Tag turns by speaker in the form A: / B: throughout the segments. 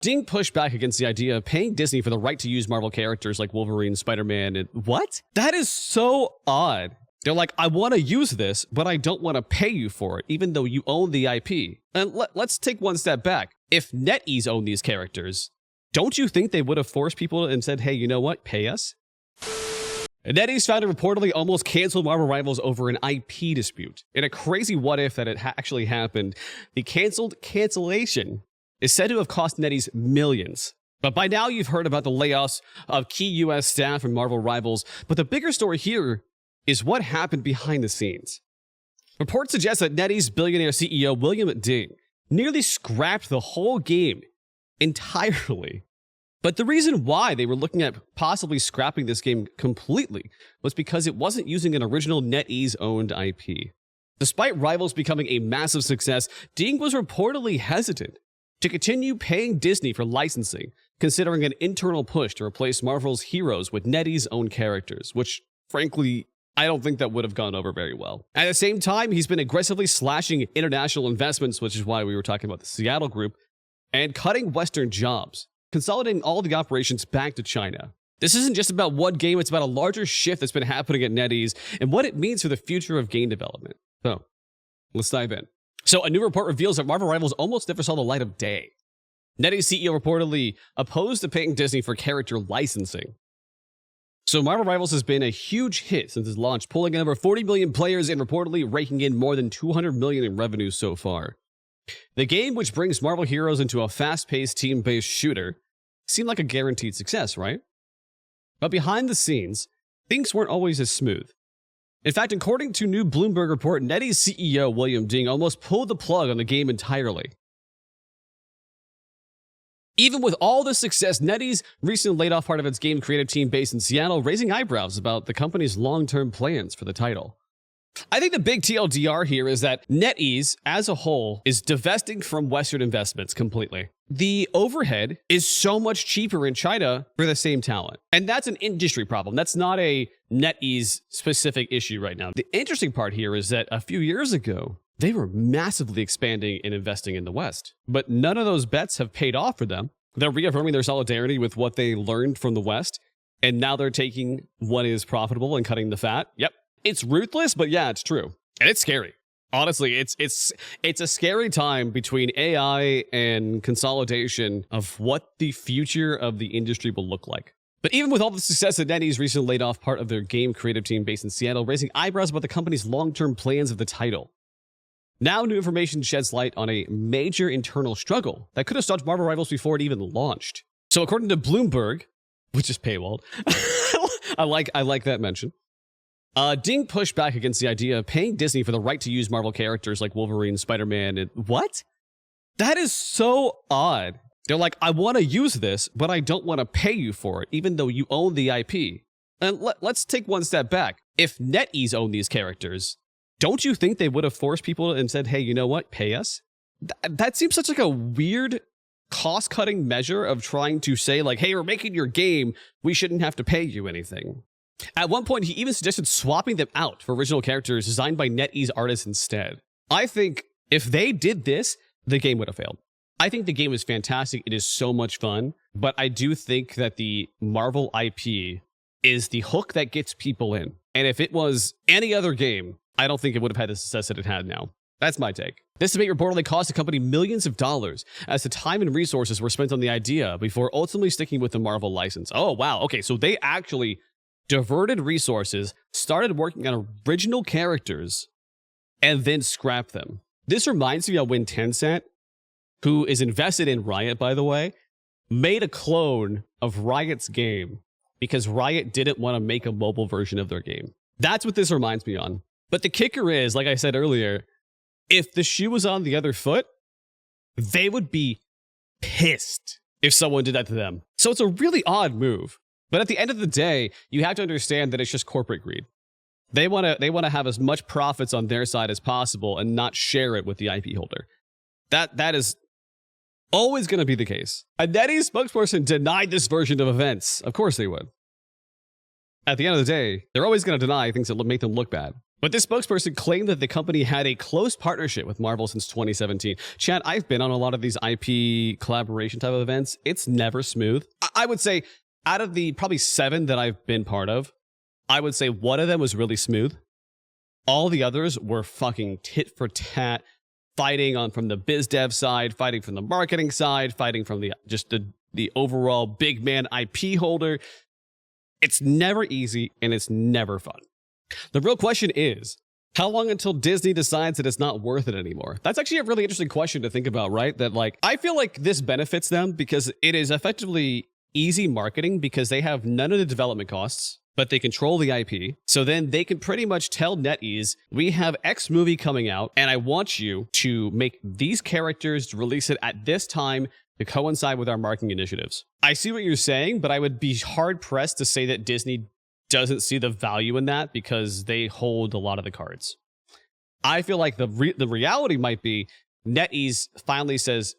A: Ding pushed back against the idea of paying Disney for the right to use Marvel characters like Wolverine, Spider-Man, and what? That is so odd. They're like, I want to use this, but I don't want to pay you for it, even though you own the IP. And let's take one step back. If NetEase owned these characters, don't you think they would have forced people and said, hey, you know what, pay us? NetEase founder reportedly almost canceled Marvel Rivals over an IP dispute. In a crazy what-if that it actually happened, the cancellation is said to have cost NetEase millions. But by now you've heard about the layoffs of key US staff and Marvel Rivals, but the bigger story here is what happened behind the scenes. Reports suggest that NetEase billionaire CEO William Ding nearly scrapped the whole game entirely. But the reason why they were looking at possibly scrapping this game completely was because it wasn't using an original NetEase-owned IP. Despite Rivals becoming a massive success, Ding was reportedly hesitant to continue paying Disney for licensing, considering an internal push to replace Marvel's heroes with NetEase-owned characters, which, frankly, I don't think that would have gone over very well. At the same time, he's been aggressively slashing international investments, which is why we were talking about the Seattle group, and cutting Western jobs, consolidating all the operations back to China. This isn't just about one game, it's about a larger shift that's been happening at NetEase and what it means for the future of game development. So, let's dive in. So, a new report reveals that Marvel Rivals almost never saw the light of day. NetEase CEO reportedly opposed to paying Disney for character licensing. So Marvel Rivals has been a huge hit since its launch, pulling in over 40 million players and reportedly raking in more than 200 million in revenue so far. The game, which brings Marvel heroes into a fast-paced, team-based shooter, seemed like a guaranteed success, right? But behind the scenes, things weren't always as smooth. In fact, according to a new Bloomberg report, NetEase CEO William Ding almost pulled the plug on the game entirely. Even with all this success, NetEase recently laid off part of its game creative team based in Seattle, raising eyebrows about the company's long-term plans for the title. I think the big TLDR here is that NetEase, as a whole, is divesting from Western investments completely. The overhead is so much cheaper in China for the same talent. And that's an industry problem. That's not a NetEase-specific issue right now. The interesting part here is that a few years ago, they were massively expanding and investing in the West. But none of those bets have paid off for them. They're reaffirming their solidarity with what they learned from the West. And now they're taking what is profitable and cutting the fat. Yep. It's ruthless, but yeah, it's true. And it's scary. Honestly, it's a scary time between AI and consolidation of what the future of the industry will look like. But even with all the success that NetEase recently laid off part of their game creative team based in Seattle, raising eyebrows about the company's long-term plans of the title. Now, new information sheds light on a major internal struggle that could have stopped Marvel Rivals before it even launched. So according to Bloomberg, which is paywalled, I like that mention, Ding pushed back against the idea of paying Disney for the right to use Marvel characters like Wolverine, Spider-Man, and what? That is so odd. They're like, I want to use this, but I don't want to pay you for it, even though you own the IP. And let's take one step back. If NetEase owned these characters, don't you think they would have forced people and said, hey, you know what, pay us? That seems such like a weird cost-cutting measure of trying to say like, hey, we're making your game, we shouldn't have to pay you anything. At one point, he even suggested swapping them out for original characters designed by NetEase artists instead. I think if they did this, the game would have failed. I think the game is fantastic. It is so much fun, but I do think that the Marvel IP is the hook that gets people in. And if it was any other game, I don't think it would have had the success that it had now. That's my take. This debate reportedly cost the company millions of dollars as the time and resources were spent on the idea before ultimately sticking with the Marvel license. Oh, wow. Okay, so they actually diverted resources, started working on original characters, and then scrapped them. This reminds me of when Tencent, who is invested in Riot, by the way, made a clone of Riot's game because Riot didn't want to make a mobile version of their game. That's what this reminds me on. But the kicker is, like I said earlier, if the shoe was on the other foot, they would be pissed if someone did that to them. So it's a really odd move. But at the end of the day, you have to understand that it's just corporate greed. They want to have as much profits on their side as possible and not share it with the IP holder. That is always going to be the case. A NetEase spokesperson denied this version of events. Of course they would. At the end of the day, they're always going to deny things that make them look bad. But this spokesperson claimed that the company had a close partnership with Marvel since 2017. Chad, I've been on a lot of these IP collaboration type of events. It's never smooth. I would say out of the probably 7 that I've been part of, I would say one of them was really smooth. All the others were fucking tit for tat, fighting on from the biz dev side, fighting from the marketing side, fighting from the overall big man IP holder. It's never easy and it's never fun. The real question is, how long until Disney decides that it's not worth it anymore? That's actually a really interesting question to think about, right? That like, I feel like this benefits them because it is effectively easy marketing because they have none of the development costs, but they control the IP. So then they can pretty much tell NetEase, we have X movie coming out and I want you to make these characters, release it at this time to coincide with our marketing initiatives. I see what you're saying, but I would be hard pressed to say that Disney doesn't see the value in that because they hold a lot of the cards. I feel like the reality might be NetEase finally says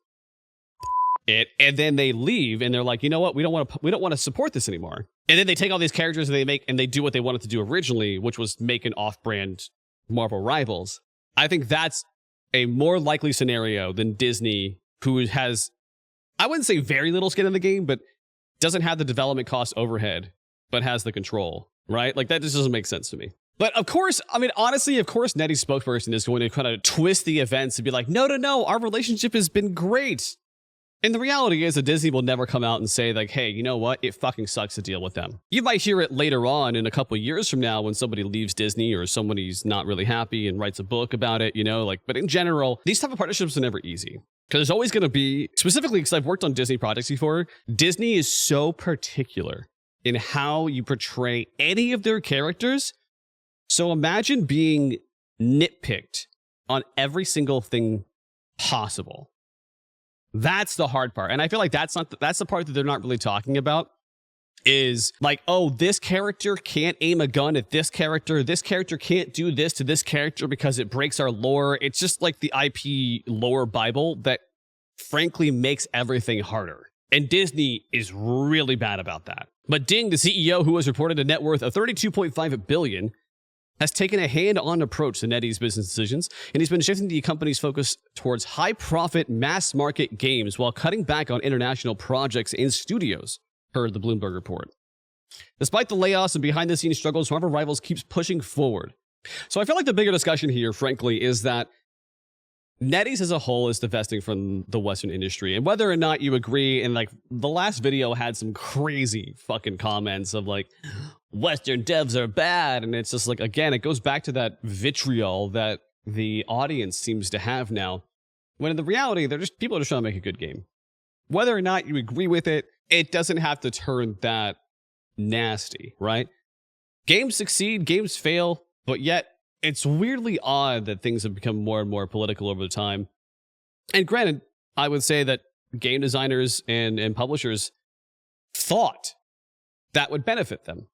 A: it, and then they leave and they're like, you know what, we don't want to support this anymore. And then they take all these characters and they do what they wanted to do originally, which was make an off-brand Marvel Rivals. I think that's a more likely scenario than Disney, who has, I wouldn't say very little skin in the game, but doesn't have the development cost overhead, but has the control, right? Like that just doesn't make sense to me. But of course, I mean, honestly, of course, NetEase's spokesperson is going to kind of twist the events and be like, no, our relationship has been great. And the reality is that Disney will never come out and say like, hey, you know what? It fucking sucks to deal with them. You might hear it later on in a couple of years from now when somebody leaves Disney or somebody's not really happy and writes a book about it, you know, like, but in general, these type of partnerships are never easy. Because there's always going to be, specifically because I've worked on Disney projects before, Disney is so particular in how you portray any of their characters. So imagine being nitpicked on every single thing possible. That's the hard part. And I feel like that's the part that they're not really talking about, is like, oh, this character can't aim a gun at this character can't do this to this character because it breaks our lore. It's just like the IP lore Bible that frankly makes everything harder. And Disney is really bad about that. But Ding, the CEO, who has reported a net worth of $32.5 billion, has taken a hand-on approach to NetEase business decisions, and he's been shifting the company's focus towards high-profit, mass-market games while cutting back on international projects and studios, per the Bloomberg report. Despite the layoffs and behind-the-scenes struggles, Marvel Rivals keeps pushing forward. So I feel like the bigger discussion here, frankly, is that NetEase as a whole is divesting from the Western industry. And whether or not you agree, and like the last video had some crazy fucking comments of like, Western devs are bad. And it's just like, again, it goes back to that vitriol that the audience seems to have now. When in the reality, people are just trying to make a good game. Whether or not you agree with it, it doesn't have to turn that nasty, right? Games succeed, games fail, but yet it's weirdly odd that things have become more and more political over the time. And granted, I would say that game designers and publishers thought that would benefit them.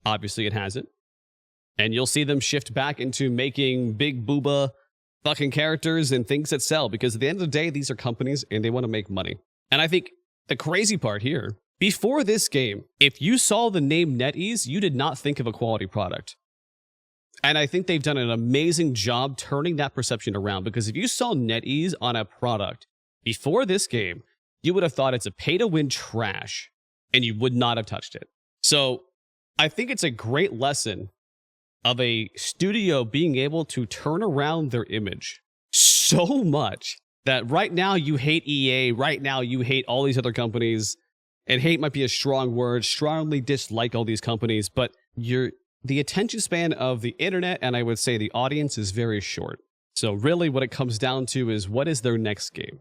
A: Obviously, it hasn't. And you'll see them shift back into making big booba fucking characters and things that sell, because at the end of the day, these are companies and they want to make money. And I think the crazy part here, before this game, if you saw the name NetEase, you did not think of a quality product. And I think they've done an amazing job turning that perception around, because if you saw NetEase on a product before this game, you would have thought it's a pay-to-win trash and you would not have touched it. So I think it's a great lesson of a studio being able to turn around their image so much that right now you hate EA, right now you hate all these other companies, and hate might be a strong word, strongly dislike all these companies, but the attention span of the internet, and I would say the audience, is very short. So really what it comes down to is, what is their next game?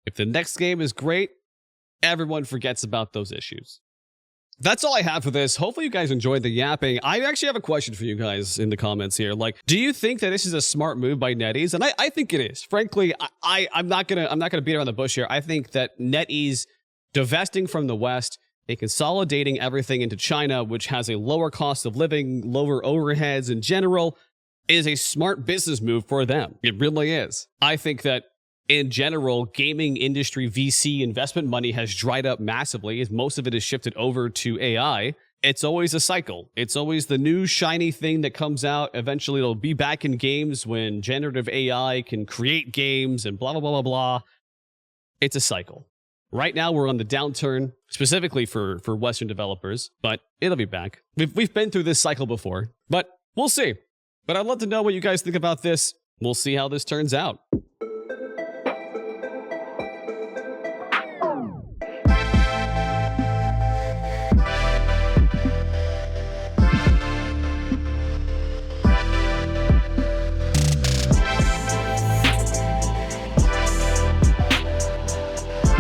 A: If the next game is great, everyone forgets about those issues. That's all I have for this. Hopefully you guys enjoyed the yapping. I actually have a question for you guys in the comments here. Like, do you think that this is a smart move by NetEase? And I think it is. Frankly, I'm not gonna beat around the bush here. I think that NetEase divesting from the West and consolidating everything into China, which has a lower cost of living, lower overheads in general, is a smart business move for them. It really is. I think that in general, gaming industry VC investment money has dried up massively, as most of it is shifted over to AI. it's always a cycle. It's always the new shiny thing that comes out. Eventually, it'll be back in games when generative AI can create games and blah, blah, blah, blah, blah. It's a cycle. Right now, we're on the downturn, specifically for Western developers, but it'll be back. We've been through this cycle before, but we'll see. But I'd love to know what you guys think about this. We'll see how this turns out.